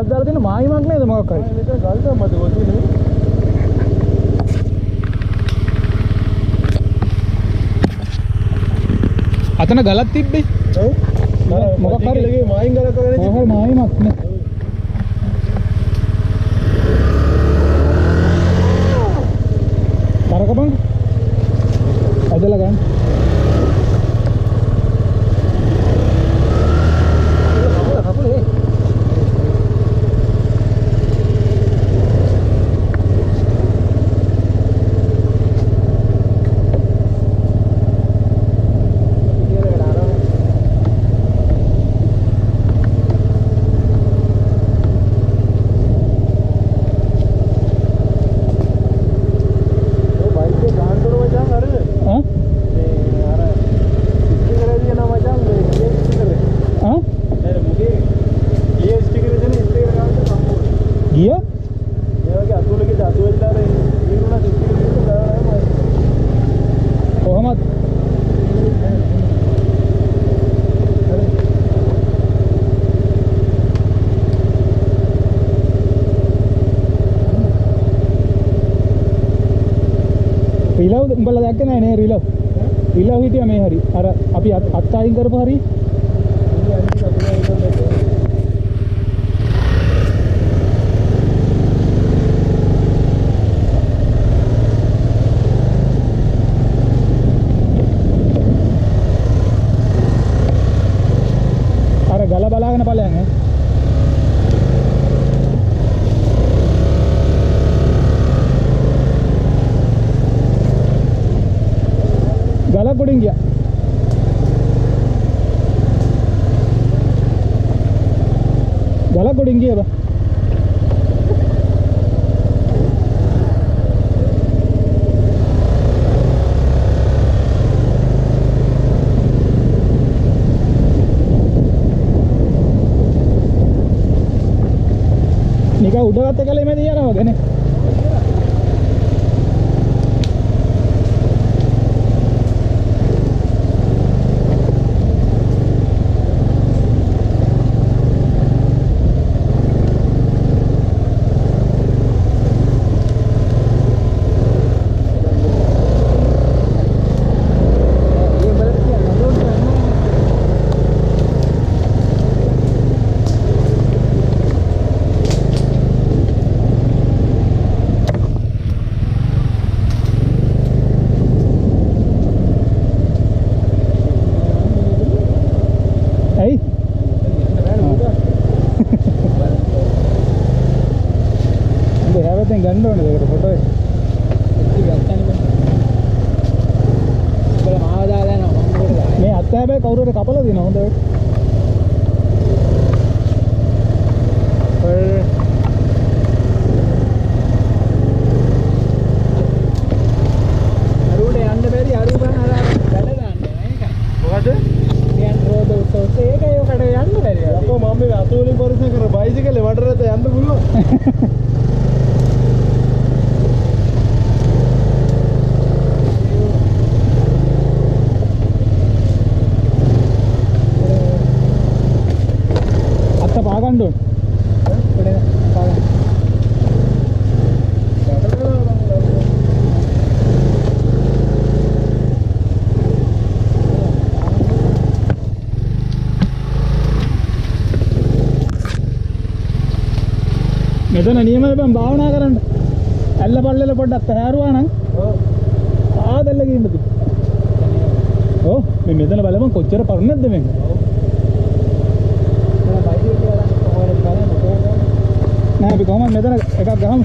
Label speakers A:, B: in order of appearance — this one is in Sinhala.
A: ගලක් දාලා තියෙන මායිමක් නේද මොකක් හරි.
B: මෙතන ගල් දැම්මද කොහොමද?
A: අතන ගලක් තිබ්බේ.
B: ඔව්.
A: මොකක් හරි
B: ලගේ මායිම් ගලක් වගේ
A: මොකක් හරි මායිමක් නේ. කරකපන්. ඇදලා ගන්න. රිලව් උඹලා දැක්කේ නෑ නේ රිලව් හිටියා මේ හරි අර අපි අත් අයින් කරපු හරි අර ගල බලාගෙන ඵලයන් ඈ ගලක් ගොඩින් ගියා. ගලක් ගොඩින් ගියා බා. නිකන් උඩගත්ත කලේ මැද යනවා වගේ නේ. ගන්න ඕනේ ඒකට ෆොටෝ එක. උඹලා මාව දාලා යනවා මම මොකද දාන්නේ? මේ අත්ත හැබැයි කවුරු හරි කපලා දිනවා හොඳට. අරුවට යන්න බැරි අරු බං අර වැඩ දාන්නේ මේක.
B: මොකද?
A: යන්න රෝද උසස් ඒකයි ඔකට යන්න බැරි.
B: අපෝ මම මේ අතෝලින් පරිසම් කර බයිසිකලේ වඩරත යන්න පුළුවන්.
A: පාගන්න ඕන. පාගන්න. මෙතන නියමයි බං භාවනා කරන්න. ඇල්ල පල්ලෙල පොඩ්ඩක් තෑරුවා නම් ඔව් ආදල්ල ගින්නද? ඔව් මේ මෙතන බලමු කොච්චර පරණද මේක. නෑ අපි කොහොමද මෙතන එකක් ගහමු.